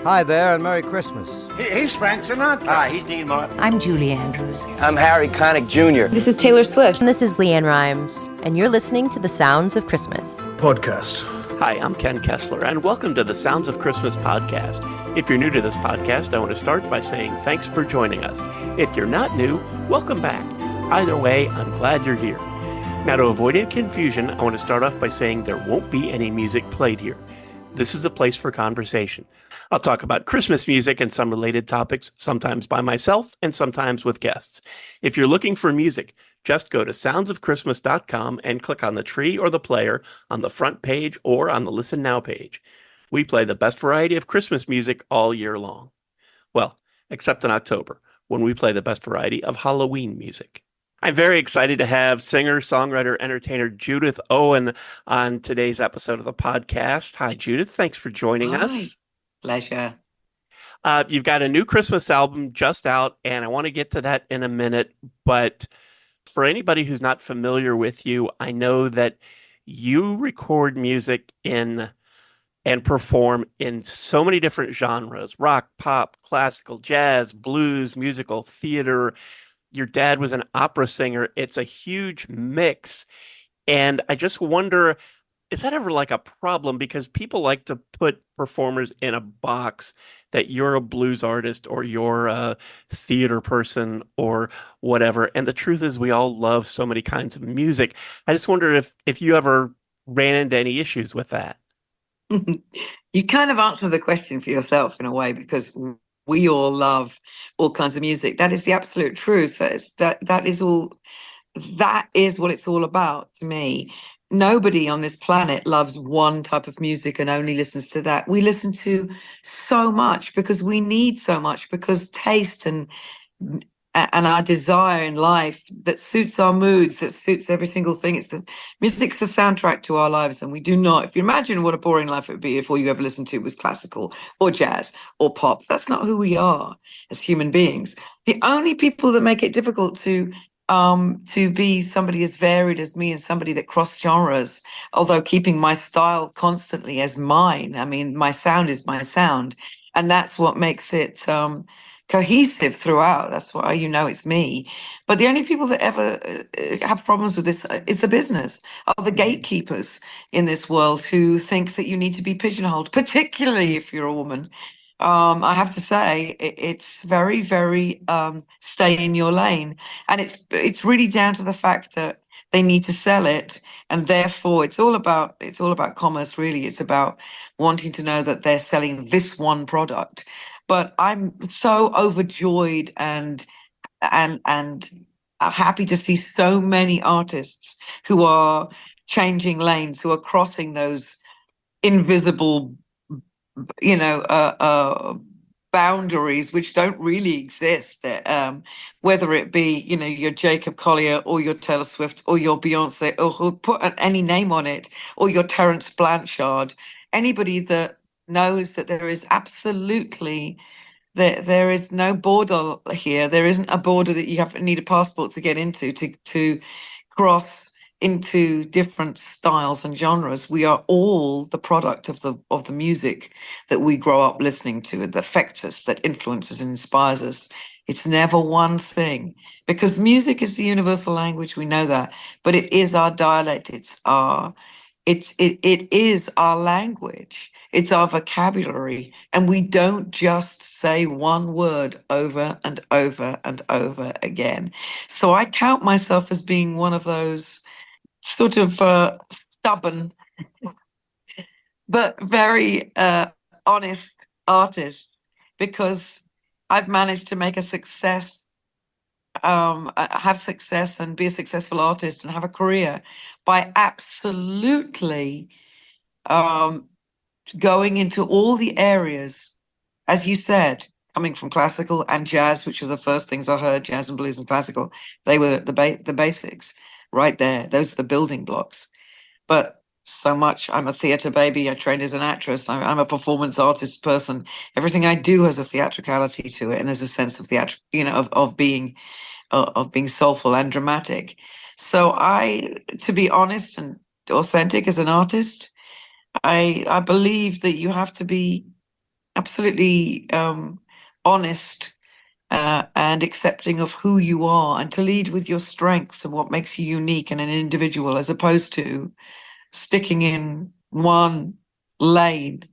Hi there, and Merry Christmas. He's Frank Sinatra. Hi, he's Dean Martin. I'm Julie Andrews. I'm Harry Connick Jr. This is Taylor Swift. And this is Leanne Rimes, and you're listening to The Sounds of Christmas podcast. Hi, I'm Ken Kessler, and welcome to the Sounds of Christmas podcast. If you're new to this podcast, I want to start by saying thanks for joining us. If you're not new, welcome back. Either way, I'm glad you're here. Now, to avoid any confusion, I want to start off by saying there won't be any music played here. This is a place for conversation. I'll talk about Christmas music and some related topics, sometimes by myself and sometimes with guests. If you're looking for music, just go to soundsofchristmas.com and click on the tree or the player on the front page or on the Listen Now page. We play the best variety of Christmas music all year long. Well, except in October, when we play the best variety of Halloween music. I'm very excited to have singer, songwriter, entertainer Judith Owen on today's episode of the podcast. Hi, Judith. Thanks for joining us. Pleasure. You've got a new Christmas album just out, and I want to get to that in a minute. But for anybody who's not familiar with you, I know that you record music in and perform in so many different genres: rock, pop, classical, jazz, blues, musical, theater. Your dad was an opera singer. It's a huge mix. And I just wonder, is that ever like a problem? Because people like to put performers in a box that you're a blues artist or you're a theater person or whatever. And the truth is we all love so many kinds of music. I just wonder if you ever ran into any issues with that. You kind of answer the question for yourself in a way, because we all love all kinds of music. That is the absolute truth. That is what it's all about to me. Nobody on this planet loves one type of music and only listens to that. We listen to so much because we need so much, because taste and our desire in life that suits our moods, that suits every single thing. Music's the soundtrack to our lives, and we do not. If you imagine what a boring life it would be if all you ever listened to was classical or jazz or pop, that's not who we are as human beings. The only people that make it difficult to be somebody as varied as me and somebody that cross genres, although keeping my style constantly as mine. I mean, my sound is my sound, and that's what makes it cohesive throughout. That's why it's me. But the only people that ever have problems with this is the business, are the gatekeepers in this world who think that you need to be pigeonholed, particularly if you're a woman. I have to say it's very, very stay in your lane, and it's really down to the fact that they need to sell it, and therefore it's all about commerce. Really, it's about wanting to know that they're selling this one product. But I'm so overjoyed and happy to see so many artists who are changing lanes, who are crossing those invisible, boundaries which don't really exist. Whether it be, your Jacob Collier or your Taylor Swift or your Beyonce, or who put any name on it, or your Terence Blanchard, anybody that knows that there is absolutely there is no border here. There isn't a border that you need a passport to get into to cross into different styles and genres. We are all the product of the music that we grow up listening to, that affects us, that influences and inspires us. It's never one thing, because music is the universal language. We know that, but it is our dialect. It is our language. It's our vocabulary. And we don't just say one word over and over and over again. So I count myself as being one of those sort of stubborn, but very honest artists, because I've managed to make a success, have success and be a successful artist and have a career by absolutely going into all the areas, as you said, coming from classical and jazz, which were the first things I heard. Jazz and blues and classical, they were the basics right there. Those are the building blocks. But so much, I'm a theater baby. I trained as an actress. I'm a performance artist person. Everything I do has a theatricality to it, and there's a sense of of being soulful and dramatic. So to be honest and authentic as an artist, I believe that you have to be absolutely honest and accepting of who you are, and to lead with your strengths and what makes you unique and an individual, as opposed to sticking in one lane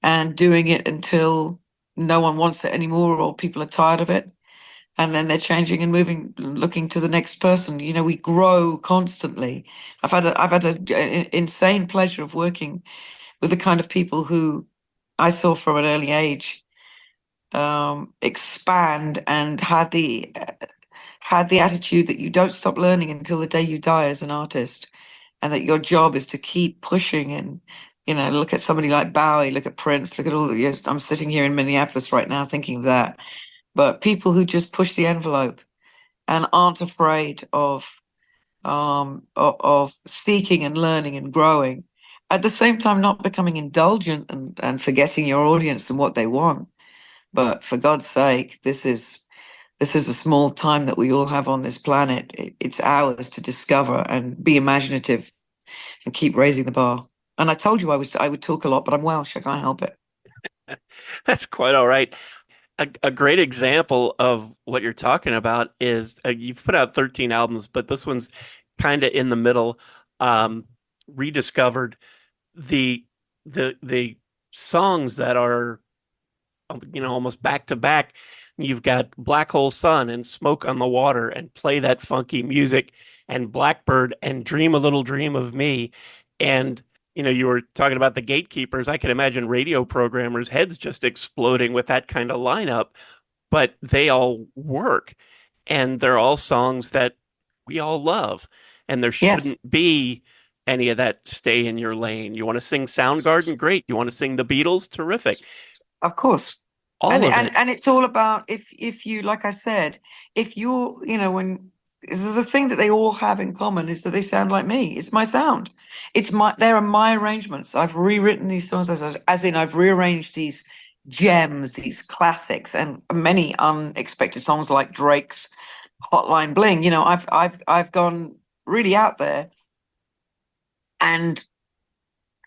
and doing it until no one wants it anymore or people are tired of it. And then they're changing and moving, looking to the next person. We grow constantly. I've had an insane pleasure of working with the kind of people who I saw from an early age expand and had the attitude that you don't stop learning until the day you die as an artist, and that your job is to keep pushing. And look at somebody like Bowie, look at Prince, look at all the years. I'm sitting here in Minneapolis right now thinking of that. But people who just push the envelope and aren't afraid of seeking and learning and growing, at the same time not becoming indulgent and forgetting your audience and what they want. But for God's sake, this is a small time that we all have on this planet. It's ours to discover and be imaginative and keep raising the bar. And I told you I would talk a lot, but I'm Welsh. I can't help it. That's quite all right. A great example of what you're talking about is you've put out 13 albums, but this one's kind of in the middle. Rediscovered the songs that are almost back to back. You've got Black Hole Sun and Smoke on the Water and Play That Funky Music and Blackbird and Dream a Little Dream of Me. And you were talking about the gatekeepers. I can imagine radio programmers' heads just exploding with that kind of lineup, but they all work. And they're all songs that we all love. And there Yes, shouldn't be any of that stay in your lane. You want to sing Soundgarden? Great. You want to sing the Beatles? Terrific. of course. All And of it. and it's all about, if you, like I said, if you're, when there's a thing that they all have in common, is that they sound like me. It's my sound. There are my arrangements. I've rewritten these songs, as in I've rearranged these gems, these classics, and many unexpected songs like Drake's Hotline Bling. I've gone really out there and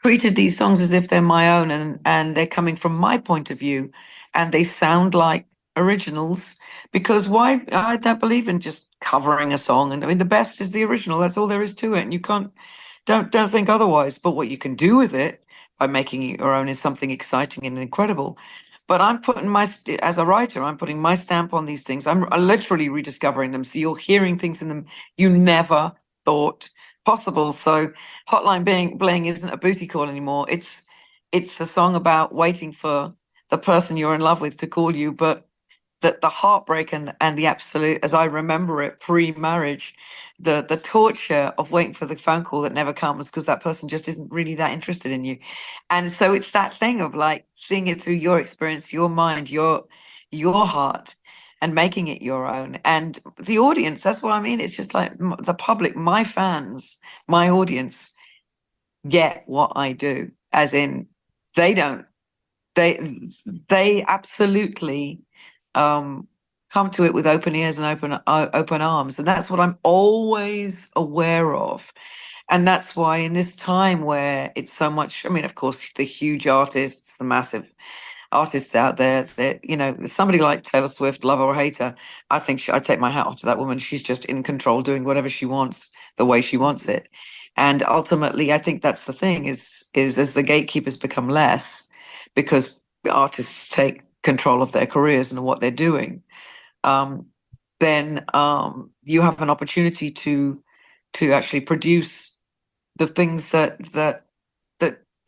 treated these songs as if they're my own, and they're coming from my point of view, and they sound like originals. Because why? I don't believe in just covering a song. And I mean, the best is the original. That's all there is to it. And you can't, don't think otherwise. But what you can do with it by making it your own is something exciting and incredible. But as a writer, I'm putting my stamp on these things. I'm literally rediscovering them. So you're hearing things in them you never thought possible. So Hotline Bling isn't a booty call anymore. It's a song about waiting for the person you're in love with to call you, but that the heartbreak and the absolute, as I remember it, pre-marriage, the torture of waiting for the phone call that never comes because that person just isn't really that interested in you. And so it's that thing of like seeing it through your experience, your mind, your heart, and making it your own. And the audience, that's what I mean. It's just like the public, my fans, my audience get what I do, as in they don't, they absolutely come to it with open ears and open arms. And that's what I'm always aware of. And that's why in this time where it's so much, I mean, of course, the huge artists, the massive artists out there, that somebody like Taylor Swift, love her or hate her, I think I take my hat off to that woman. She's just in control, doing whatever she wants the way she wants it. And ultimately, I think that's the thing, is as the gatekeepers become less, because artists take control of their careers and what they're doing, then you have an opportunity to actually produce the things that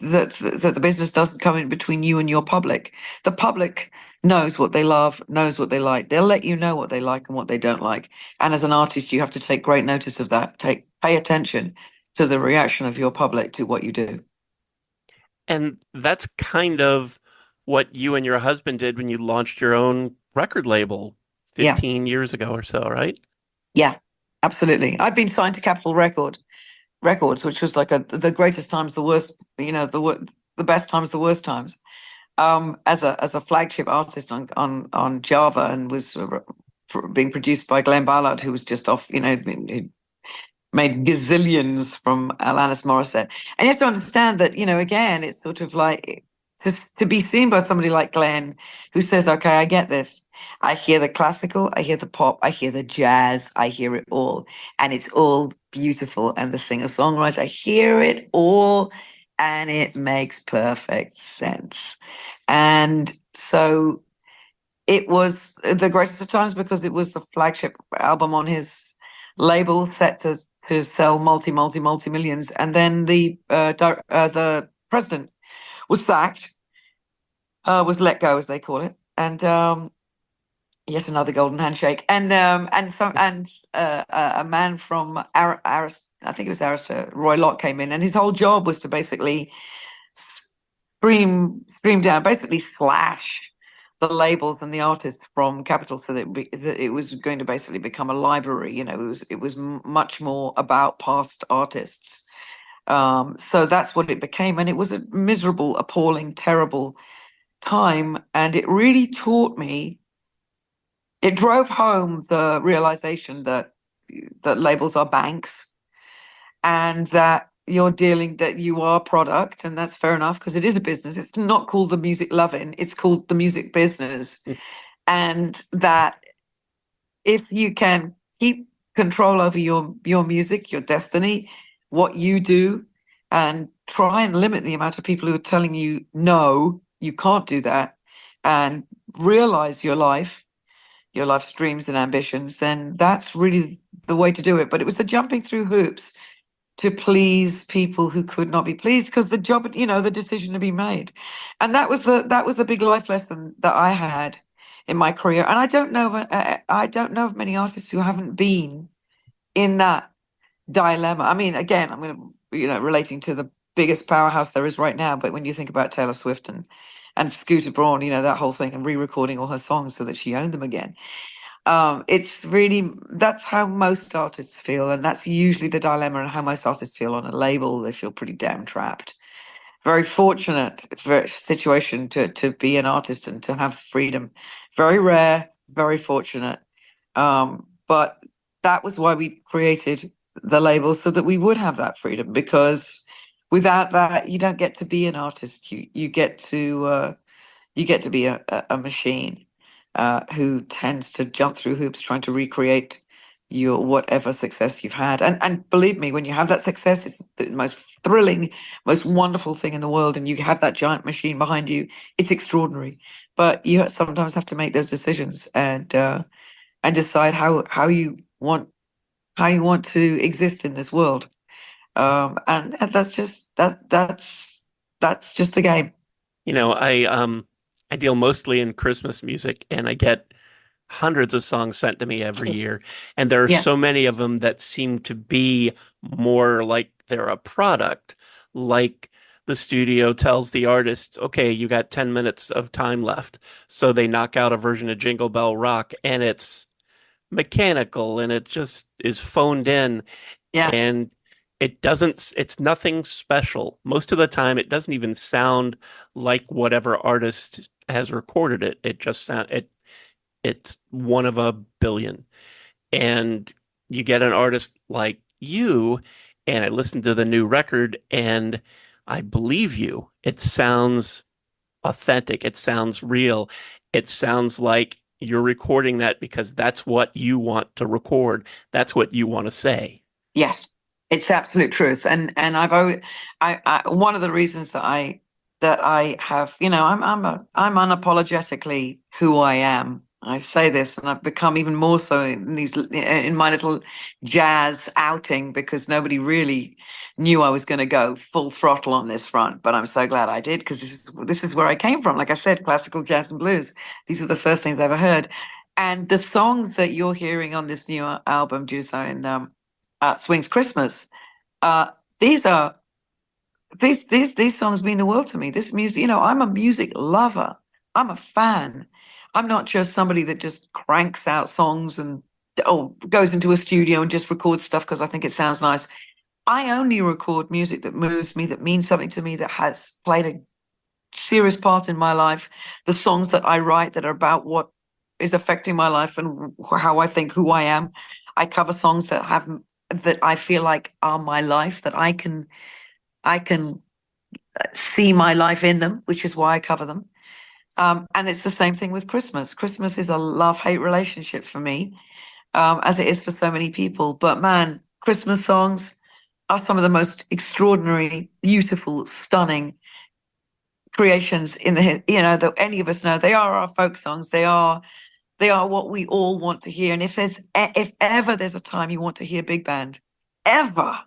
the business doesn't come in between you and your public. The public knows what they love, knows what they like. They'll let you know what they like and what they don't like. And as an artist, you have to take great notice of that. Pay attention to the reaction of your public to what you do. And that's kind of what you and your husband did when you launched your own record label Yeah, 15 years ago or so, right? yeah, absolutely. I'd been signed to Capitol Records, which was like the greatest times, the worst, the best times, the worst times, as a flagship artist on Java, and was being produced by Glenn Ballard, who was just off, he made gazillions from Alanis Morissette. And you have to understand that, again, it's sort of like to be seen by somebody like Glenn, who says, okay, I get this. I hear the classical, I hear the pop, I hear the jazz, I hear it all. And it's all beautiful. And the singer-songwriter, I hear it all, and it makes perfect sense. And so it was the greatest of times because it was the flagship album on his label, set to sell multi millions. And then the president was sacked, was let go, as they call it, and yet another golden handshake. And a man from I think it was Arista, Roy Lott, came in, and his whole job was to basically stream down, basically slash the labels and the artists from Capitol, so that it was going to basically become a library. You know, it was much more about past artists. So that's what it became, and it was a miserable, appalling, terrible time. And it really taught me. It drove home the realization that labels are banks, and that you are product, and that's fair enough because it is a business. It's not called the music loving, it's called the music business. And that if you can keep control over your music, your destiny, what you do, and try and limit the amount of people who are telling you, no, you can't do that, and realize your life's dreams and ambitions, then that's really the way to do it. But it was the jumping through hoops to please people who could not be pleased, because the decision to be made. And that was the big life lesson that I had in my career. And I don't know of many artists who haven't been in that dilemma. I mean, again, I'm going to, relating to the biggest powerhouse there is right now. But when you think about Taylor Swift and Scooter Braun, that whole thing, and re-recording all her songs so that she owned them again. It's really, that's how most artists feel. And that's usually the dilemma, and how most artists feel on a label. They feel pretty damn trapped. Very fortunate situation to be an artist and to have freedom. Very rare, very fortunate. But that was why we created the label, so that we would have that freedom, because without that, you don't get to be an artist. You get to be a machine who tends to jump through hoops trying to recreate your whatever success you've had. And believe me, when you have that success, it's the most thrilling, most wonderful thing in the world, and you have that giant machine behind you. It's extraordinary. But you sometimes have to make those decisions and decide how you want to exist in this world. And that's just that's just the game. I deal mostly in Christmas music, and I get hundreds of songs sent to me every year. And there are Yeah. so many of them that seem to be more like they're a product, like the studio tells the artist, okay, you got 10 minutes of time left. So they knock out a version of Jingle Bell Rock, and it's mechanical, and it just is phoned in. Yeah. And it's nothing special. Most of the time, it doesn't even sound like whatever artist has recorded it. It's one of a billion. And you get an artist like you, and I listened to the new record, and I believe you. It sounds authentic. It sounds real. It sounds like you're recording that because that's what you want to record. That's what you want to say. Yes, it's absolute truth. And I've always, one of the reasons that I have, I'm unapologetically who I am. I say this, and I've become even more so in my little jazz outing, because nobody really knew I was going to go full throttle on this front. But I'm so glad I did, because this is where I came from. Like I said, classical, jazz, and blues. These were the first things I ever heard. And the songs that you're hearing on this new album, Judith Owen Swings Christmas, these songs mean the world to me. This music, I'm a music lover. I'm a fan. I'm not just somebody that just cranks out songs and goes into a studio and just records stuff because I think it sounds nice. I only record music that moves me, that means something to me, that has played a serious part in my life. The songs that I write that are about what is affecting my life and how I think, who I am. I cover songs that I feel like are my life, that I can see my life in them, which is why I cover them. And it's the same thing with Christmas. Christmas is a love-hate relationship for me, as it is for so many people. But man, Christmas songs are some of the most extraordinary, beautiful, stunning creations in the, that any of us know. They are our folk songs. They are what we all want to hear. And if ever there's a time you want to hear big band, ever,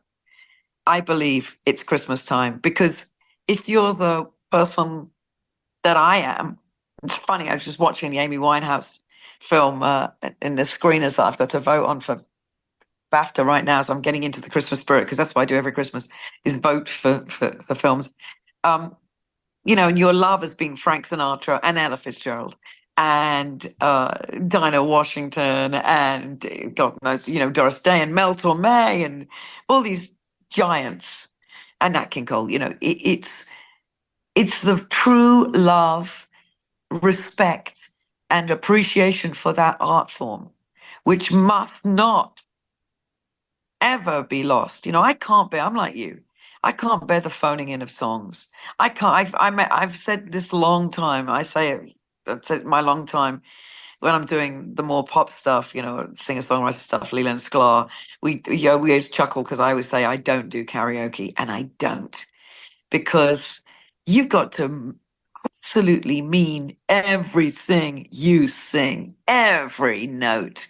I believe it's Christmas time. Because if you're the person that I am, it's funny, I was just watching the Amy Winehouse film in the screeners that I've got to vote on for BAFTA right now. So I'm getting into the Christmas spirit, because that's what I do every Christmas, is vote for films. And your love has been Frank Sinatra and Ella Fitzgerald and Dinah Washington and God knows, Doris Day and Mel Torme and all these giants and Nat King Cole. It's the true love, respect, and appreciation for that art form, which must not ever be lost. I can't bear, I'm like you. I can't bear the phoning in of songs. I can't. I've said this long time. I say it. That's it, my long time. When I'm doing the more pop stuff, singer-songwriter stuff, Leland Sklar, we always chuckle because I always say I don't do karaoke, and I don't, because you've got to absolutely mean everything you sing, every note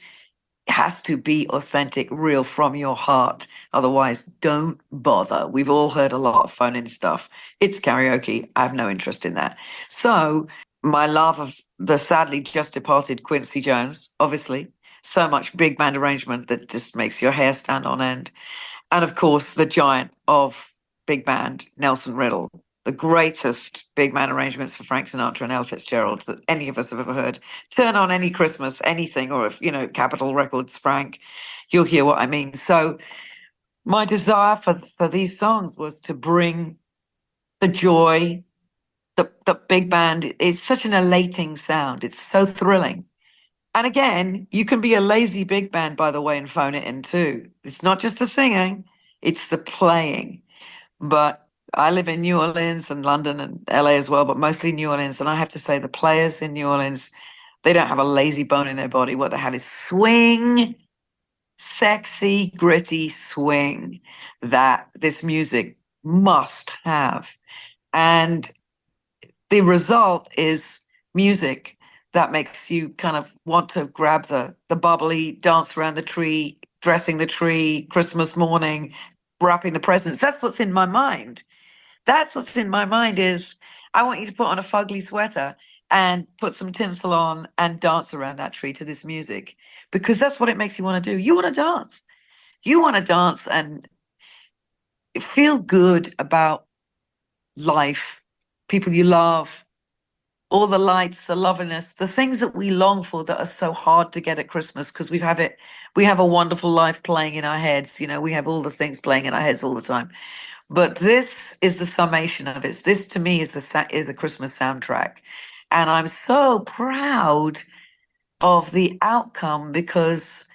has to be authentic, real, from your heart. Otherwise, don't bother. We've all heard a lot of phone-in stuff. It's karaoke. I have no interest in that. So my love of the sadly just departed Quincy Jones, obviously, so much big band arrangement that just makes your hair stand on end. And of course, the giant of big band, Nelson Riddle, the greatest big band arrangements for Frank Sinatra and Ella Fitzgerald that any of us have ever heard. Turn on any Christmas, anything, or if, Capitol Records, Frank, you'll hear what I mean. So my desire for these songs was to bring the joy. The big band is such an elating sound. It's so thrilling. And again, you can be a lazy big band, by the way, and phone it in too. It's not just the singing, it's the playing. But I live in New Orleans and London and LA as well, but mostly New Orleans. And I have to say, the players in New Orleans, they don't have a lazy bone in their body. What they have is swing, sexy, gritty swing that this music must have. And the result is music that makes you kind of want to grab the bubbly, dance around the tree, dressing the tree, Christmas morning, wrapping the presents. That's what's in my mind. That's what's in my mind is I want you to put on a fugly sweater and put some tinsel on and dance around that tree to this music, because that's what it makes you want to do. You want to dance. You want to dance and feel good about life, people you love, all the lights, the loveliness, the things that we long for that are so hard to get at Christmas, because we have a wonderful life playing in our heads. We have all the things playing in our heads all the time. But this is the summation of it. This to me is the Christmas soundtrack. And I'm so proud of the outcome, because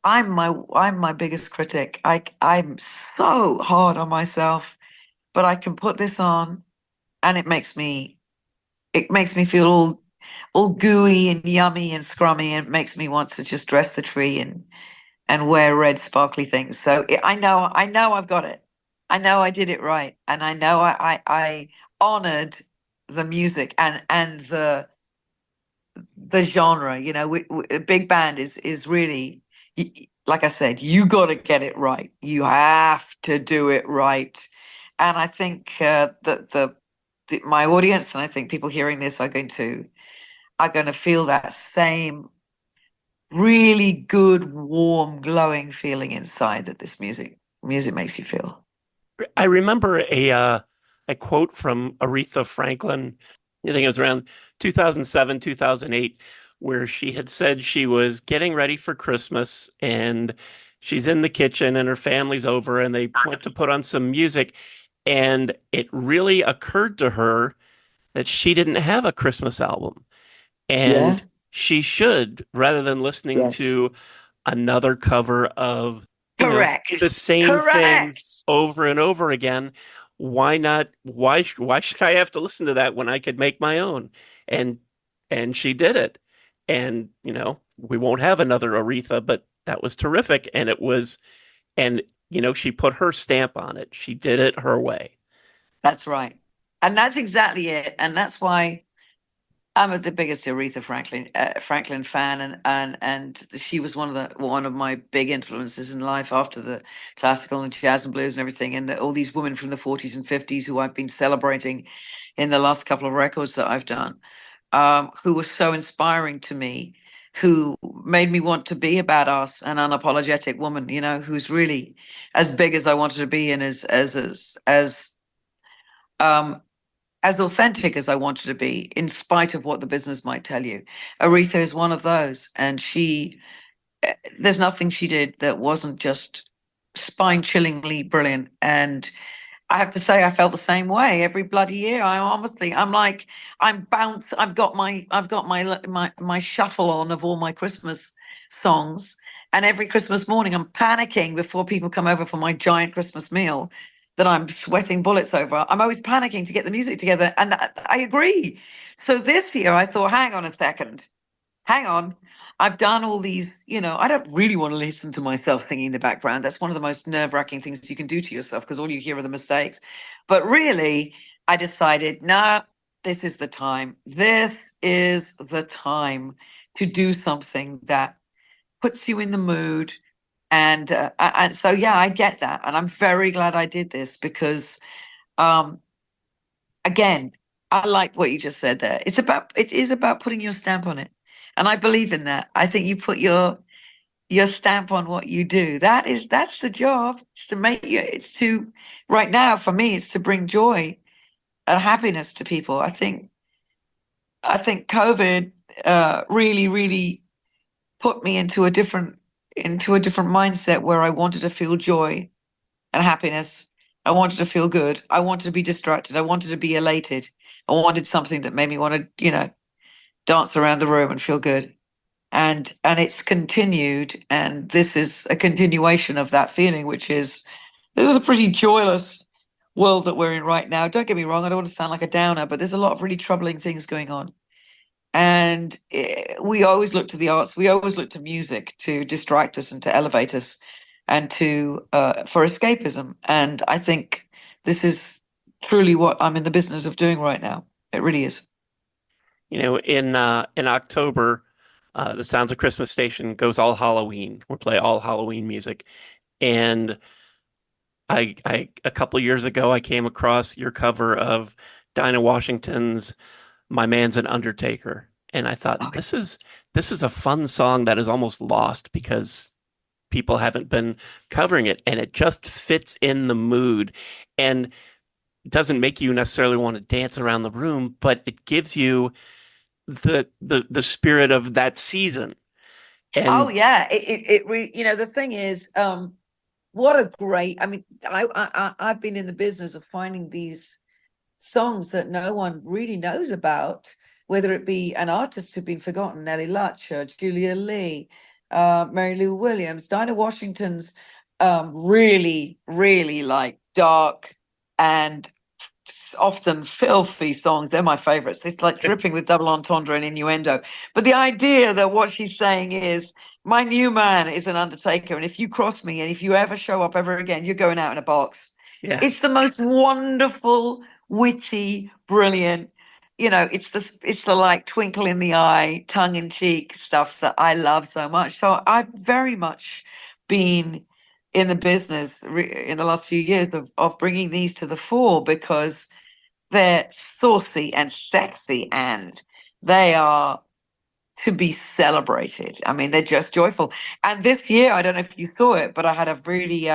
I'm my biggest critic. I'm so hard on myself, but I can put this on and it makes me feel all gooey and yummy and scrummy, and it makes me want to just dress the tree and wear red sparkly things. So I know I've got it. I know I did it right, and I know I honored the music and the genre. Big band is really, like I said, you got to get it right. You have to do it right, and I think that my audience, and I think people hearing this are going to feel that same really good, warm, glowing feeling inside that this music makes you feel. I remember a quote from Aretha Franklin. I think it was around 2007, 2008, where she had said she was getting ready for Christmas and she's in the kitchen and her family's over and they went to put on some music, and it really occurred to her that she didn't have a Christmas album, and she should, rather than listening to another cover of Correct. the same things over and over again. why not? Why should I have to listen to that when I could make my own? And and she did it. And we won't have another Aretha, but that was terrific. And she put her stamp on it. She did it her way. That's right. And that's exactly it. And that's why I'm the biggest Aretha Franklin fan, and she was one of my big influences in life after the classical and jazz and blues and everything, and all these women from the 40s and 50s who I've been celebrating in the last couple of records that I've done, who were so inspiring to me, who made me want to be a badass and unapologetic woman, who's really as big as I wanted to be and um as authentic as I wanted to be, in spite of what the business might tell you. Aretha is one of those, and there's nothing she did that wasn't just spine-chillingly brilliant. And I have to say, I felt the same way every bloody year. I'm like, I'm bounced. I've got my shuffle on of all my Christmas songs, and every Christmas morning, I'm panicking before people come over for my giant Christmas meal that I'm sweating bullets over. I'm always panicking to get the music together, and I agree. So this year, I thought, hang on a second, hang on. I've done all these, I don't really want to listen to myself singing in the background. That's one of the most nerve-wracking things you can do to yourself, because all you hear are the mistakes. But really, I decided, no, this is the time. This is the time to do something that puts you in the mood. And so, yeah, I get that. And I'm very glad I did this because, again, I like what you just said there. It is about putting your stamp on it. And I believe in that. I think you put your stamp on what you do. That's the job. Right now for me, it's to bring joy and happiness to people. I think COVID really, really put me into a different mindset where I wanted to feel joy and happiness. I wanted to feel good. I wanted to be distracted. I wanted to be elated. I wanted something that made me want to, dance around the room and feel good. And it's continued, and this is a continuation of that feeling, which is, this is a pretty joyless world that we're in right now. Don't get me wrong, I don't want to sound like a downer, but there's a lot of really troubling things going on. And we always look to the arts, we always look to music to distract us and to elevate us and for escapism. And I think this is truly what I'm in the business of doing right now. It really is. In October, the Sounds of Christmas station goes all Halloween. We play all Halloween music. And a couple of years ago, I came across your cover of Dinah Washington's "My Man's an Undertaker," and I thought, this is a fun song that is almost lost because people haven't been covering it, and it just fits in the mood, and it doesn't make you necessarily want to dance around the room, but it gives you the spirit of that season. And yeah, the thing is, what a great, I mean, I've been in the business of finding these songs that no one really knows about, whether it be an artist who'd been forgotten, Nellie Lutcher, Julia Lee, Mary Lou Williams, Dinah Washington's really, really like dark and often filthy songs. They're my favorites. It's like dripping with double entendre and innuendo. But the idea that what she's saying is, my new man is an undertaker, and if you cross me and if you ever show up ever again, you're going out in a box. yeah, It's the most wonderful, witty, brilliant, it's the like twinkle in the eye, tongue in cheek stuff that I love so much. So I've very much been in the business in the last few years of bringing these to the fore, because they're saucy and sexy and they are to be celebrated. I mean, they're just joyful. And this year, I don't know if you saw it, but I had a really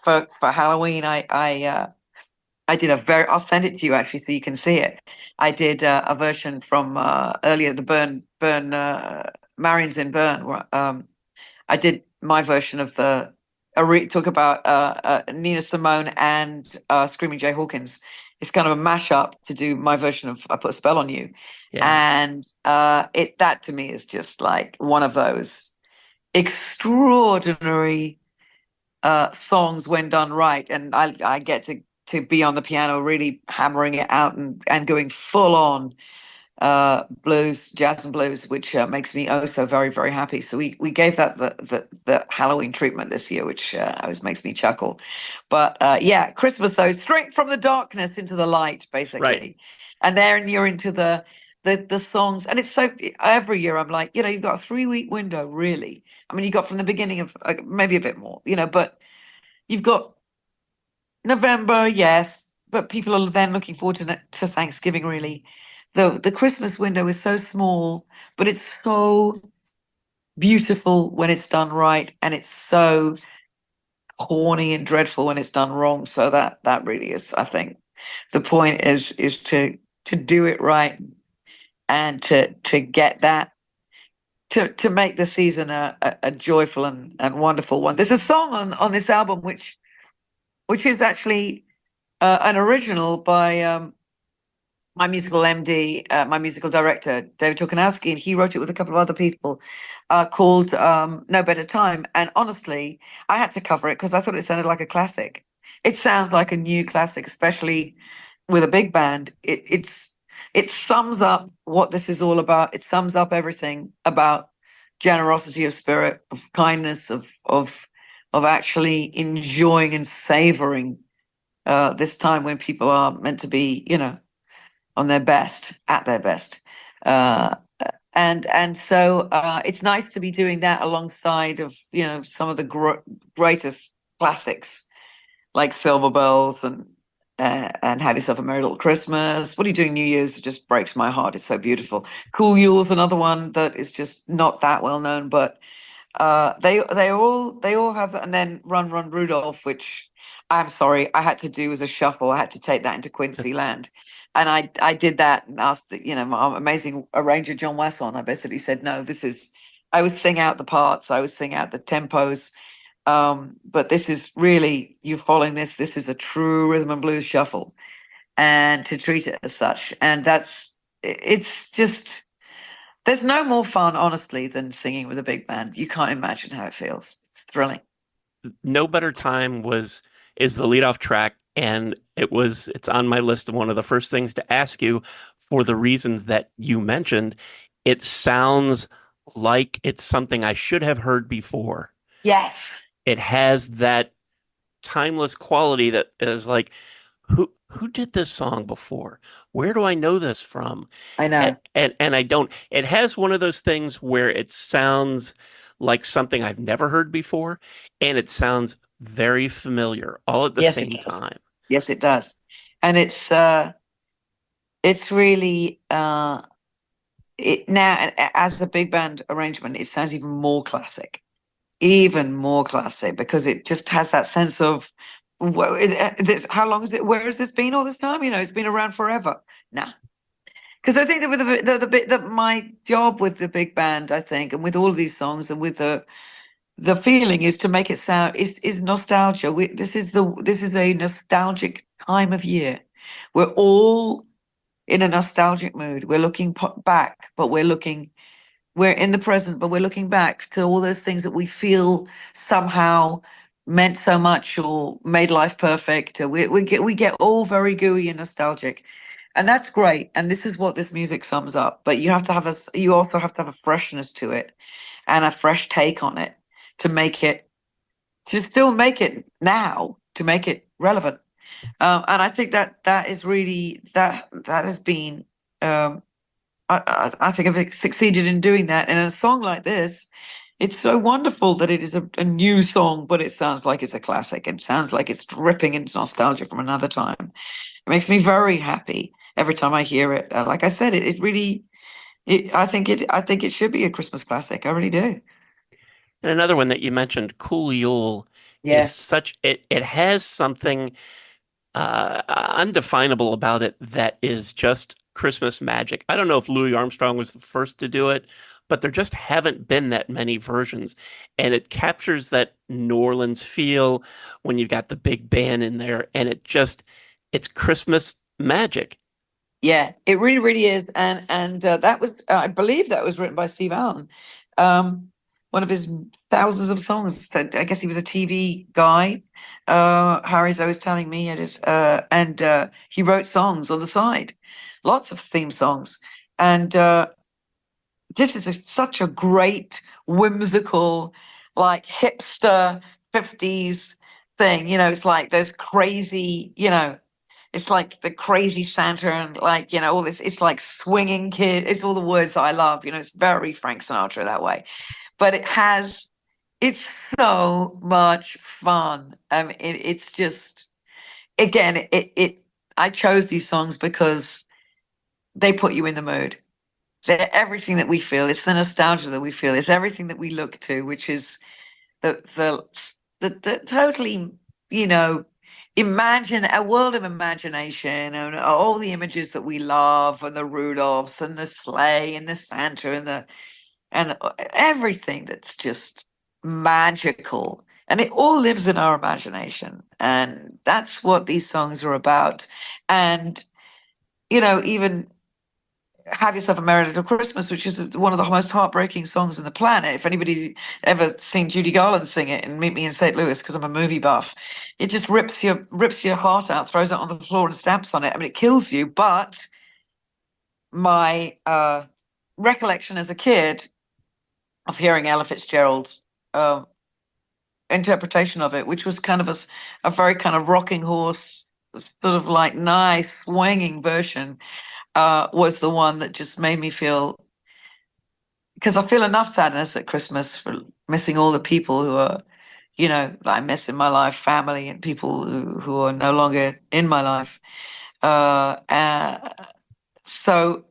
for Halloween, I did I'll send it to you actually so you can see it. I did a version from earlier, the Burn Marion's in Burn. I did my version of talk about Nina Simone and Screaming Jay Hawkins. It's kind of a mashup to do my version of I Put a Spell on You. yeah. And that to me is just like one of those extraordinary songs when done right. And I get to to be on the piano, really hammering it out and going full on blues, jazz and blues, which makes me oh so very, very happy. So we gave that the Halloween treatment this year, which always makes me chuckle. But yeah, Christmas though, straight from the darkness into the light, basically. Right. And then you're into the songs, and it's so every year I'm like, you've got a 3-week window, really. I mean, you got from the beginning of maybe a bit more, but you've got November, yes, but people are then looking forward to Thanksgiving, really. The Christmas window is so small, but it's so beautiful when it's done right, and it's so corny and dreadful when it's done wrong. So that really is, I think, the point is to do it right and to get that to make the season a joyful and wonderful one. There's a song on this album which is actually an original by my musical MD, my musical director, David Tukanowski, and he wrote it with a couple of other people, called No Better Time. And honestly, I had to cover it because I thought it sounded like a classic. It sounds like a new classic, especially with a big band. It sums up what this is all about. It sums up everything about generosity of spirit, of kindness, of actually enjoying and savoring this time when people are meant to be, on their best, at their best. And so it's nice to be doing that alongside of, some of the greatest classics like Silver Bells and Have Yourself a Merry Little Christmas. What Are You Doing New Year's? It just breaks my heart. It's so beautiful. Cool Yule's another one that is just not that well known, but they all have that. And then Run Run Rudolph, which I'm sorry, I had to do as a shuffle. I had to take that into Quincy Land. And I did that and asked, my amazing arranger, John Wesson. I basically said, no, I would sing out the parts. I would sing out the tempos. But this is really, you following this is a true rhythm and blues shuffle, and to treat it as such. And it's just, there's no more fun, honestly, than singing with a big band. You can't imagine how it feels. It's thrilling. No Better Time is the leadoff track, and it's on my list of one of the first things to ask you for the reasons that you mentioned. It sounds like it's something I should have heard before. Yes. It has that timeless quality that is like, who did this song before? Where do I know this from? I know. And I don't. It has one of those things where it sounds like something I've never heard before, and it sounds very familiar all at the same time. Yes, it does. And it's really now as a big band arrangement, it sounds even more classic, because it just has that sense of, how long is it? Where has this been all this time? It's been around forever. Nah. Because I think that with the bit that my job with the big band, I think, and with all of these songs and with the feeling is to make it sound is nostalgia. This is a nostalgic time of year. We're all in a nostalgic mood. We're looking back, but we're in the present, but we're looking back to all those things that we feel somehow meant so much or made life perfect. We get all very gooey and nostalgic, and that's great. And this is what this music sums up. But you also have to have a freshness to it and a fresh take on it to still make it now, to make it relevant. And I think that is really that has been. I think I've succeeded in doing that. And in a song like this, it's so wonderful that it is a new song, but it sounds like it's a classic. It sounds like it's dripping into nostalgia from another time. It makes me very happy every time I hear it. Like I said, it really, I think it should be a Christmas classic. I really do. And another one that you mentioned, Cool Yule, is it has something undefinable about it that is just Christmas magic. I don't know if Louis Armstrong was the first to do it, but there just haven't been that many versions. And it captures that New Orleans feel when you've got the big band in there, and it's Christmas magic. Yeah, it really, really is. And that was, I believe that was written by Steve Allen. one of his thousands of songs. That I guess he was a TV guy. Harry's always telling me it is, and he wrote songs on the side, lots of theme songs. And this is such a great, whimsical, like hipster 50s thing. It's like those crazy, it's like the crazy Santa and like, all this, it's like swinging kid. It's all the words that I love. It's very Frank Sinatra that way. But it's so much fun. It's just, again, I chose these songs because they put you in the mood. They're everything that we feel. It's the nostalgia that we feel. It's everything that we look to, which is the totally, imagine a world of imagination and all the images that we love, and the Rudolphs and the sleigh and the Santa and everything that's just magical. And it all lives in our imagination. And that's what these songs are about. And, even Have Yourself a Merry Little Christmas, which is one of the most heartbreaking songs on the planet. If anybody's ever seen Judy Garland sing it and Meet Me in St. Louis, because I'm a movie buff, it just rips your heart out, throws it on the floor and stamps on it. I mean, it kills you. But my recollection as a kid of hearing Ella Fitzgerald's interpretation of it, which was kind of a very kind of rocking horse, sort of like nice swinging version, was the one that just made me feel, because I feel enough sadness at Christmas for missing all the people who are, that I miss in my life, family and people who are no longer in my life. So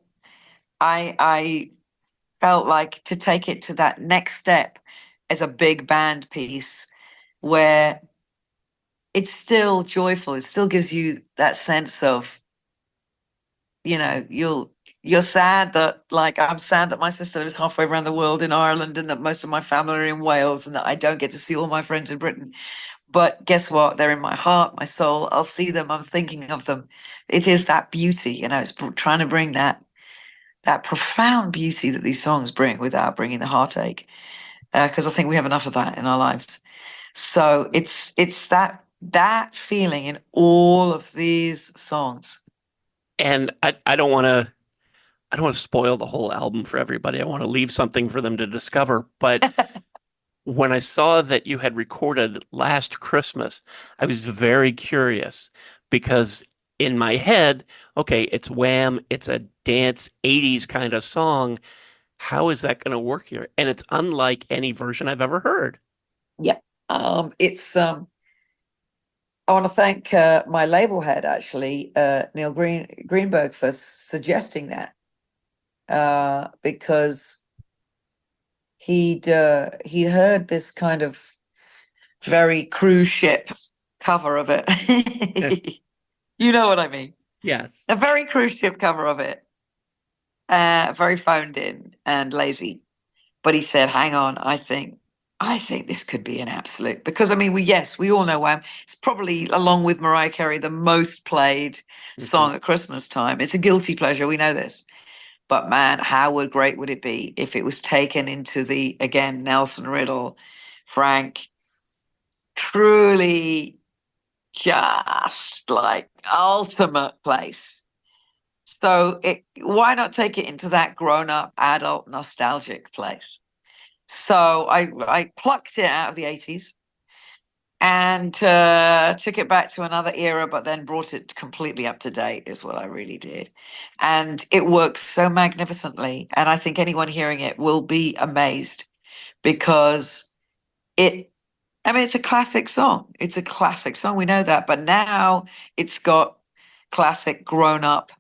I felt like to take it to that next step as a big band piece where it's still joyful. It still gives you that sense of, you're sad that, like, I'm sad that my sister lives halfway around the world in Ireland and that most of my family are in Wales and that I don't get to see all my friends in Britain. But guess what? They're in my heart, my soul. I'll see them. I'm thinking of them. It is that beauty, it's trying to bring that profound beauty that these songs bring without bringing the heartache. Because I think we have enough of that in our lives. So it's that feeling in all of these songs. And I don't want to spoil the whole album for everybody. I want to leave something for them to discover. But when I saw that you had recorded Last Christmas, I was very curious because in my head, okay, it's Wham, it's a dance 80s kind of song. How is that going to work here? And it's unlike any version I've ever heard. Yeah. It's I want to thank my label head, actually, Neil Greenberg, for suggesting that, because he'd heard this kind of very cruise ship cover of it. You know what I mean? Yes. A very cruise ship cover of it, very phoned in and lazy. But he said, "Hang on, I think this could be an absolute," because I mean, we all know Wham. It's probably, along with Mariah Carey, the most played song at Christmas time. It's a guilty pleasure. We know this. But man, great would it be if it was taken into the, again, Nelson Riddle, Frank, truly just like ultimate place. So why not take it into that grown-up, adult, nostalgic place? So I plucked it out of the 80s and took it back to another era, but then brought it completely up to date is what I really did. And it works so magnificently. And I think anyone hearing it will be amazed because it's a classic song. It's a classic song. We know that. But now it's got classic grown-up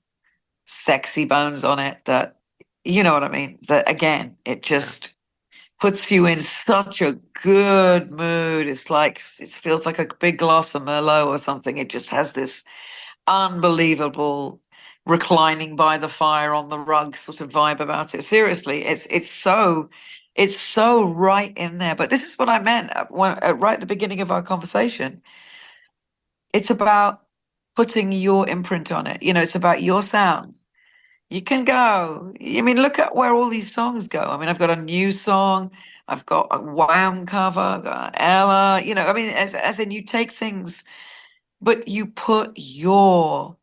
sexy bones on it that, you know what I mean? That, again, it just puts you in such a good mood. It's like, it feels like a big glass of Merlot or something. It just has this unbelievable reclining by the fire on the rug sort of vibe about it. Seriously, it's so right in there. But this is what I meant right at the beginning of our conversation. It's about putting your imprint on it. It's about your sound. You can go. I mean, look at where all these songs go. I mean, I've got a new song. I've got a Wham cover. I've got Ella. I mean, as in you take things, but you put your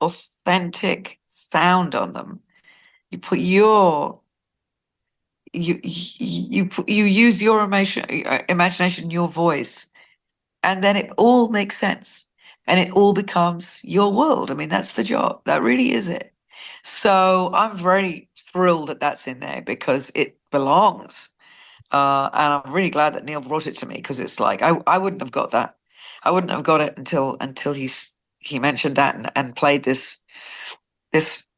authentic sound on them. You put you use your imagination, your voice, and then it all makes sense, and it all becomes your world. I mean, that's the job. That really is it. So I'm very thrilled that that's in there because it belongs. And I'm really glad that Neil brought it to me because it's like I wouldn't have got that. I wouldn't have got it until he mentioned that and played this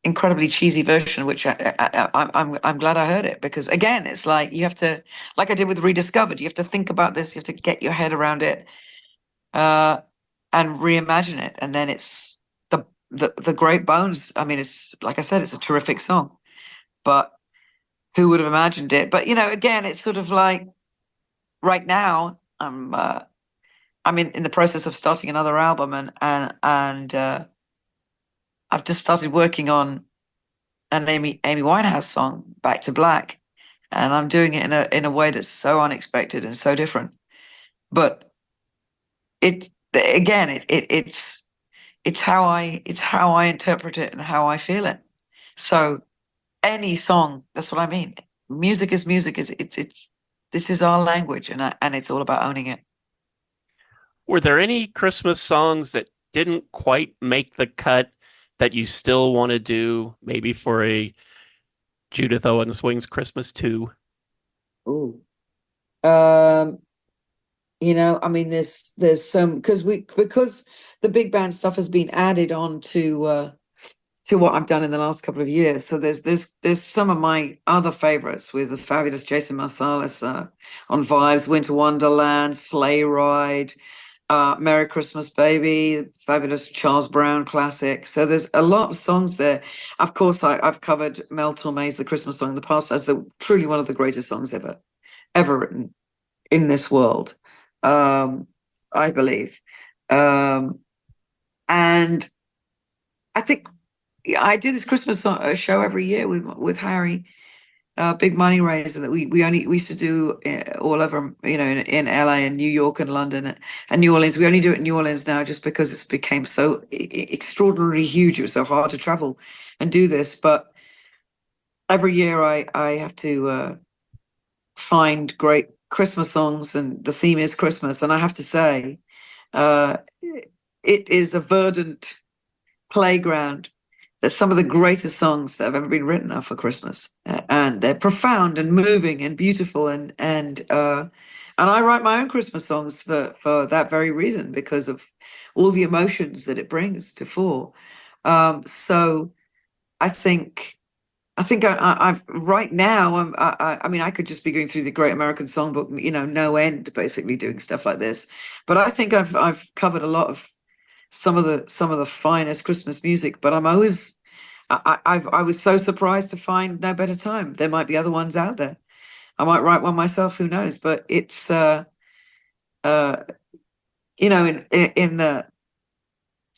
incredibly cheesy version, which I'm glad I heard it because again, it's like you have to, like I did with Rediscovered, you have to think about this, you have to get your head around it, and reimagine it, and then it's the Great Bones. I mean, it's like I said, it's a terrific song, but who would have imagined it? But again, it's sort of like right now I'm in the process of starting another album, and I've just started working on an Amy Winehouse song, Back to Black, and I'm doing it in a way that's so unexpected and so different. But it's how I interpret it and how I feel it. So any song, that's what I mean. Music is music. It's this is our language, and it's all about owning it. Were there any Christmas songs that didn't quite make the cut that you still want to do, maybe for a Judith Owen Swings Christmas 2? Ooh. I mean, there's some because the big band stuff has been added on to what I've done in the last couple of years. So there's some of my other favorites with the fabulous Jason Marsalis on Vibes, Winter Wonderland, Sleigh Ride, Merry Christmas Baby, fabulous Charles Brown classic. So there's a lot of songs there. Of course, I've covered Mel Torme's The Christmas Song in the past as truly one of the greatest songs ever written in this world, I believe. And I think I do this Christmas show every year with Harry, Big Money Raiser, that we used to do all over, in LA and New York and London and New Orleans. We only do it in New Orleans now just because it's became so extraordinarily huge. It was so hard to travel and do this, but every year I have to find great Christmas songs, and the theme is Christmas. And I have to say, it is a verdant playground. That some of the greatest songs that have ever been written are for Christmas, and they're profound and moving and beautiful, and I write my own Christmas songs for that very reason, because of all the emotions that it brings to fore. So I think I've right now I mean, I could just be going through the Great American Songbook, no end, basically doing stuff like this. But I think I've covered a lot of some of the finest Christmas music. But I'm always I was so surprised to find No Better Time. There might be other ones out there. I might write one myself. Who knows? But it's in the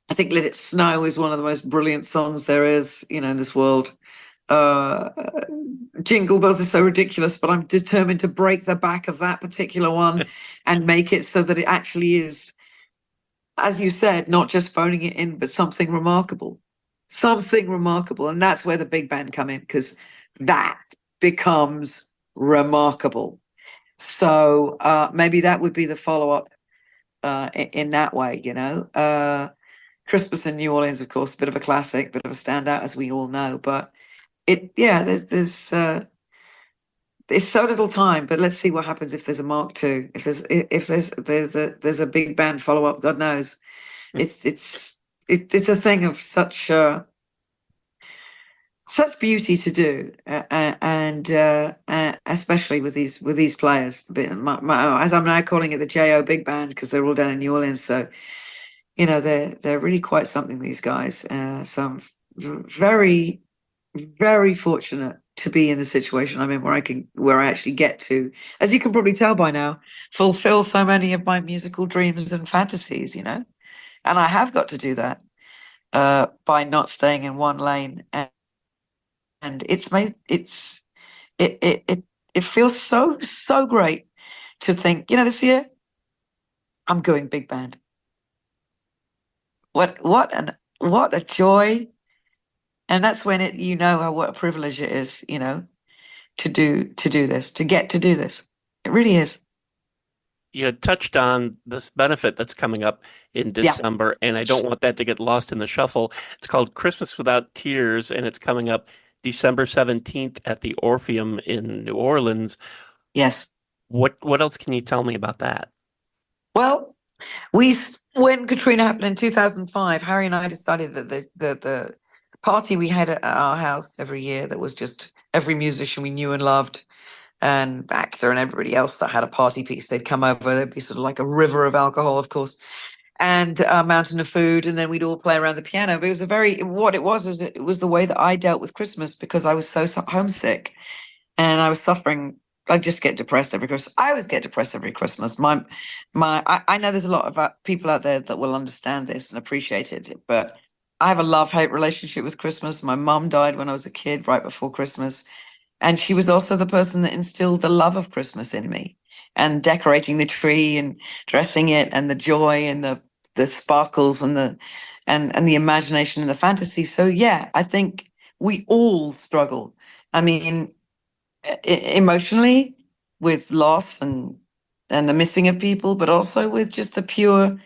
I think Let It Snow is one of the most brilliant songs there is, in this world. Jingle Bells is so ridiculous, but I'm determined to break the back of that particular one and make it so that it actually is, as you said, not just phoning it in, but something remarkable. And that's where the big band come in, because that becomes remarkable. So maybe that would be the follow-up in that way, Christmas in New Orleans, of course, a bit of a classic, bit of a standout, as we all know. But there's so little time. But let's see what happens if there's a Mark II. If there's a big band follow-up, God knows. It's a thing of such beauty to do, and especially with these players. As I'm now calling it, the JO Big Band, because they're all down in New Orleans. So they're really quite something, these guys. So I'm very, very fortunate to be in the situation I'm in, where I actually get to, as you can probably tell by now, fulfill so many of my musical dreams and fantasies. And I have got to do that by not staying in one lane it feels so great to think, this year I'm going big band. What a joy. And that's when what a privilege it is, to do this, to get to do this. It really is. You had touched on this benefit that's coming up in Yeah. December, and I don't want that to get lost in the shuffle. It's called Christmas Without Tears, and it's coming up December 17th at the Orpheum in New Orleans. Yes. What else can you tell me about that? Well, when Katrina happened in 2005, Harry and I decided that the party we had at our house every year, that was just every musician we knew and loved, and actor and everybody else that had a party piece, they'd come over. There'd be sort of like a river of alcohol, of course, and a mountain of food, and then we'd all play around the piano. But it was the way that I dealt with Christmas, because I was so homesick, and I was suffering. I just get depressed every Christmas. I always get depressed every Christmas. I know there's a lot of people out there that will understand this and appreciate it, but I have a love-hate relationship with Christmas. My mum died when I was a kid, right before Christmas. And she was also the person that instilled the love of Christmas in me, and decorating the tree and dressing it, and the joy and the sparkles and the imagination and the fantasy. So yeah, I think we all struggle. I mean, emotionally, with loss and the missing of people, but also with just for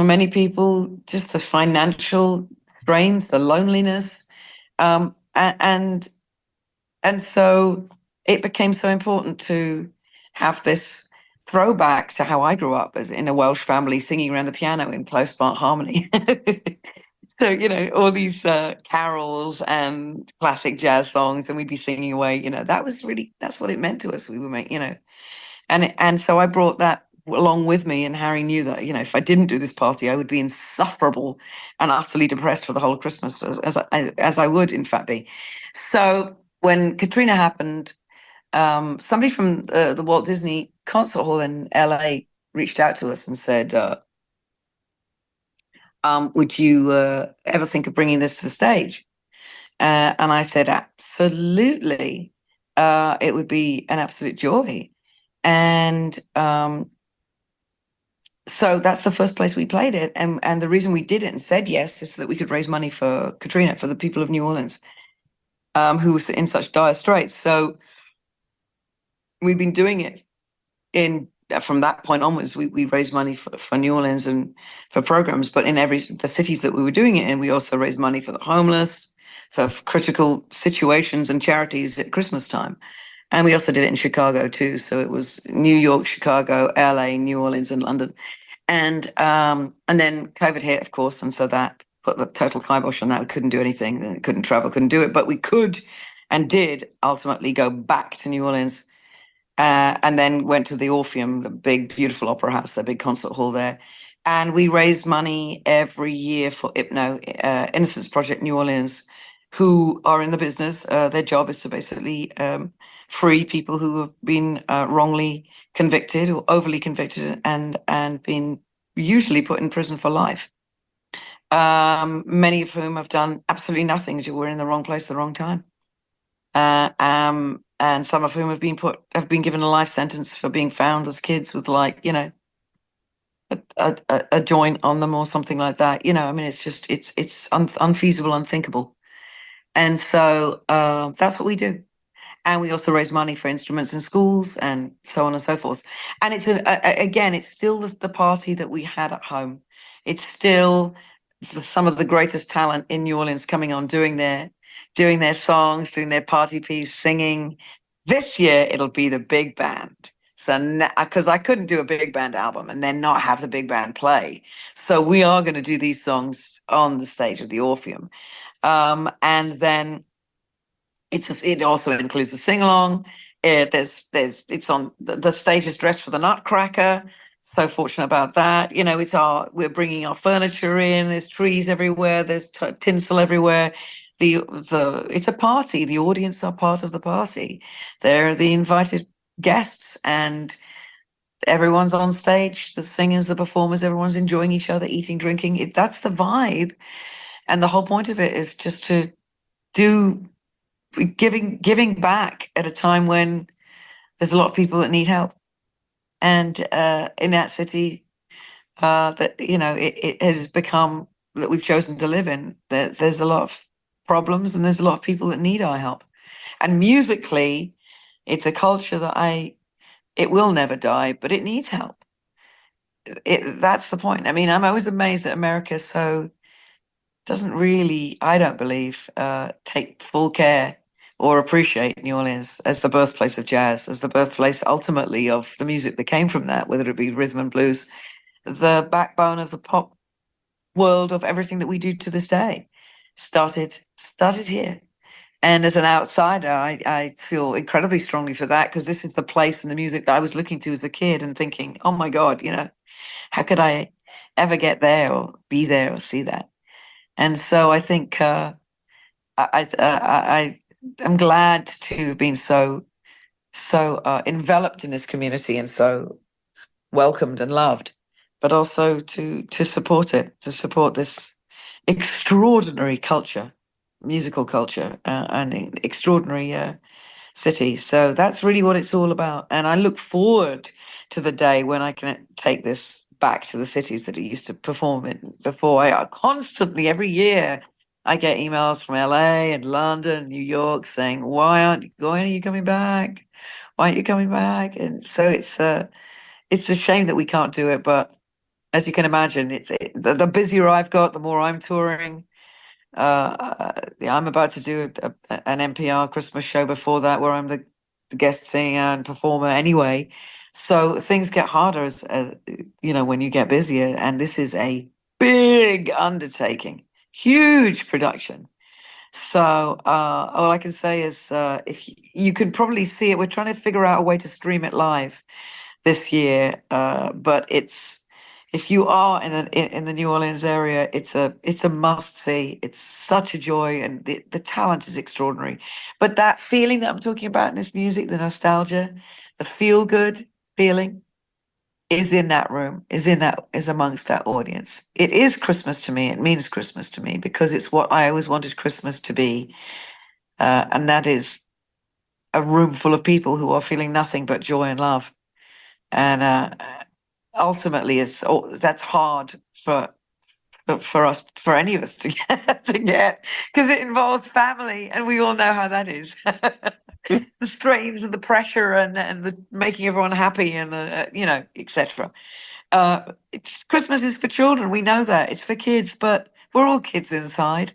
many people, just the financial strains, the loneliness, and so it became so important to have this throwback to how I grew up, as in a Welsh family, singing around the piano in close part harmony. So, all these carols and classic jazz songs, and we'd be singing away, that's what it meant to us. We were making, and so I brought that along with me, and Harry knew that, if I didn't do this party, I would be insufferable and utterly depressed for the whole Christmas, as I would in fact be. So when Katrina happened, somebody from the Walt Disney Concert Hall in LA reached out to us and said, would you ever think of bringing this to the stage? And I said, absolutely. It would be an absolute joy. And so that's the first place we played it. And the reason we did it and said yes is so that we could raise money for Katrina, for the people of New Orleans, who were in such dire straits. So we've been doing it from that point onwards. We raised money for New Orleans and for programs, but in the cities that we were doing it in, we also raised money for the homeless, for critical situations and charities at Christmas time. And we also did it in Chicago too. So it was New York, Chicago, LA, New Orleans, and London. And then COVID hit, of course, and so that put the total kibosh on that. We couldn't do anything, couldn't travel, couldn't do it, but we could and did ultimately go back to New Orleans, and then went to the Orpheum, the big, beautiful opera house, the big concert hall there. And we raised money every year for Innocence Project New Orleans, who are in the business. Their job is to basically free people who have been wrongly convicted or overly convicted and been usually put in prison for life. Many of whom have done absolutely nothing. We're in the wrong place at the wrong time. And some of whom have been given a life sentence for being found as kids with a joint on them or something like that. I mean, it's unfeasible, unthinkable. And so that's what we do. And we also raise money for instruments in schools and so on and so forth. And it's again, it's still the party that we had at home. It's still some of the greatest talent in New Orleans coming on, doing their songs, doing their party piece, singing. This year, it'll be the big band. So, because I couldn't do a big band album and then not have the big band play. So we are going to do these songs on the stage of the Orpheum. And then it also includes a sing-along. It's on the stage is dressed for the Nutcracker. So fortunate about that. We're bringing our furniture in. There's trees everywhere. There's tinsel everywhere. It's a party. The audience are part of the party. They're the invited guests, and everyone's on stage. The singers, the performers, everyone's enjoying each other, eating, drinking. That's the vibe, and the whole point of it is just to do giving back at a time when there's a lot of people that need help. And in that city, that it has become that we've chosen to live in, that there's a lot of problems and there's a lot of people that need our help. And musically, it's a culture that it will never die, but it needs help. That's the point. I mean, I'm always amazed that America doesn't really, I don't believe, take full care or appreciate New Orleans as the birthplace of jazz, as the birthplace ultimately of the music that came from that, whether it be rhythm and blues, the backbone of the pop world of everything that we do to this day started here. And as an outsider, I feel incredibly strongly for that, because this is the place and the music that I was looking to as a kid and thinking, oh my God, how could I ever get there or be there or see that? And so I think I'm glad to have been so enveloped in this community and so welcomed and loved, but also to support it, to support this extraordinary culture, musical culture, and extraordinary city. So that's really what it's all about. And I look forward to the day when I can take this back to the cities that it used to perform in before. I constantly, every year, I get emails from LA and London, New York saying, when are you coming back? Why aren't you coming back? And so it's a shame that we can't do it. But as you can imagine, the busier I've got, the more I'm touring. I'm about to do an NPR Christmas show before that, where I'm the guest singer and performer anyway. So things get harder as when you get busier, and this is a big undertaking, huge production. So all I can say is, if you can probably see it, we're trying to figure out a way to stream it live this year, but if you are in the New Orleans area, it's a must see. It's such a joy, and the talent is extraordinary. But that feeling that I'm talking about in this music, the nostalgia, the feel good feeling, is in that room, is amongst that audience. It is Christmas to me. It means Christmas to me because it's what I always wanted Christmas to be, and that is a room full of people who are feeling nothing but joy and love. And ultimately, that's hard for us, for any of us to get, because it involves family, and we all know how that is. The strains and the pressure and the making everyone happy and the etc. Christmas is for children. We know that it's for kids, but we're all kids inside.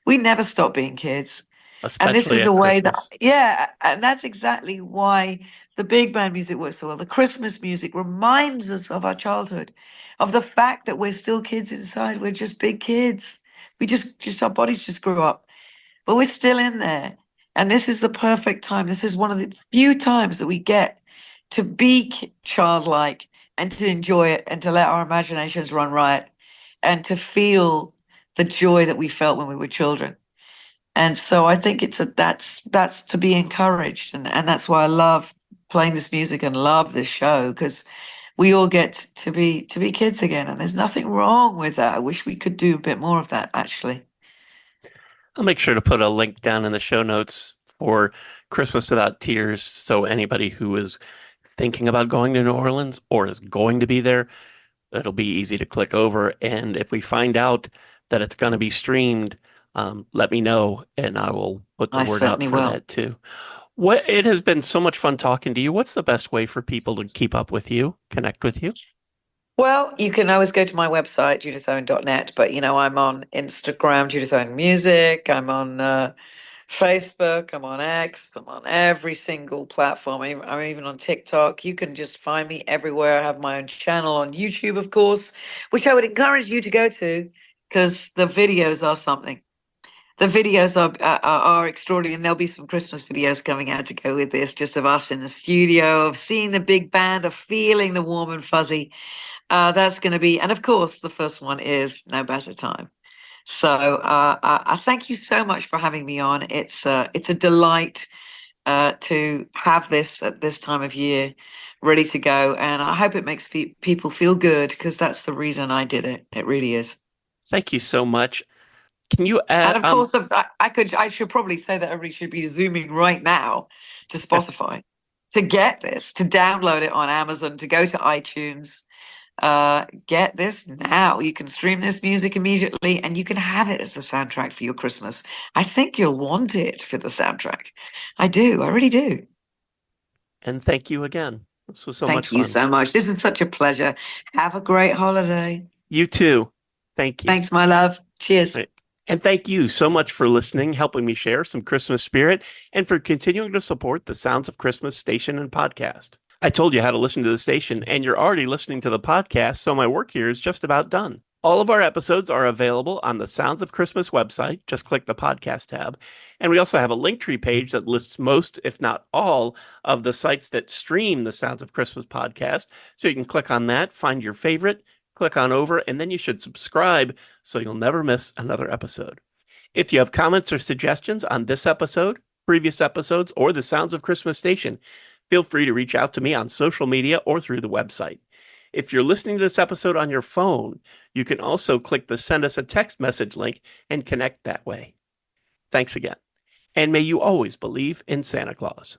We never stop being kids. And this Especially is a at way that, Christmas. and that's exactly why the big band music works so well. The Christmas music reminds us of our childhood, of the fact that we're still kids inside. We're just big kids. We just our bodies just grew up, but we're still in there. And this is the perfect time. This is one of the few times that we get to be childlike and to enjoy it and to let our imaginations run riot and to feel the joy that we felt when we were children. And so I think that's to be encouraged, and that's why I love playing this music and love this show, because we all get to be kids again, and there's nothing wrong with that. I wish we could do a bit more of that, actually. I'll make sure to put a link down in the show notes for Christmas Without Tears, so anybody who is thinking about going to New Orleans or is going to be there, it'll be easy to click over. And if we find out that it's going to be streamed, let me know, and I will put the I word out certainly for will. that too. It has been so much fun talking to you. What's the best way for people to keep up with you, connect with you? Well, you can always go to my website, judithowen.net, but I'm on Instagram, Judith Owen Music. I'm on Facebook. I'm on X. I'm on every single platform. I'm even on TikTok. You can just find me everywhere. I have my own channel on YouTube, of course, which I would encourage you to go to, because the videos are something. The videos are extraordinary, and there'll be some Christmas videos coming out to go with this, just of us in the studio, of seeing the big band, of feeling the warm and fuzzy. That's going to be, and of course, the first one is No Better Time. So I thank you so much for having me on. It's a delight to have this at this time of year ready to go, and I hope it makes people feel good, because that's the reason I did it. It really is. Thank you so much. Can you And add, of course, I should probably say that everybody should be zooming right now to Spotify to get this, to download it on Amazon, to go to iTunes. Get this now. You can stream this music immediately and you can have it as the soundtrack for your Christmas. I think you'll want it for the soundtrack. I do. I really do. and thank you again. This was so much Thank you fun. so much. This is such a pleasure. Have a great holiday. You too. Thank you. Thanks, my love. Cheers. Right. And thank you so much for listening, helping me share some Christmas spirit, and for continuing to support the Sounds of Christmas station and podcast. I told you how to listen to the station, and you're already listening to the podcast, so my work here is just about done. All of our episodes are available on the Sounds of Christmas website. Just click the podcast tab. And we also have a Linktree page that lists most, if not all, of the sites that stream the Sounds of Christmas podcast. So you can click on that, find your favorite, click on over, and then you should subscribe so you'll never miss another episode. If you have comments or suggestions on this episode, previous episodes, or the Sounds of Christmas station, feel free to reach out to me on social media or through the website. If you're listening to this episode on your phone, you can also click the Send Us a Text Message link and connect that way. Thanks again. And may you always believe in Santa Claus.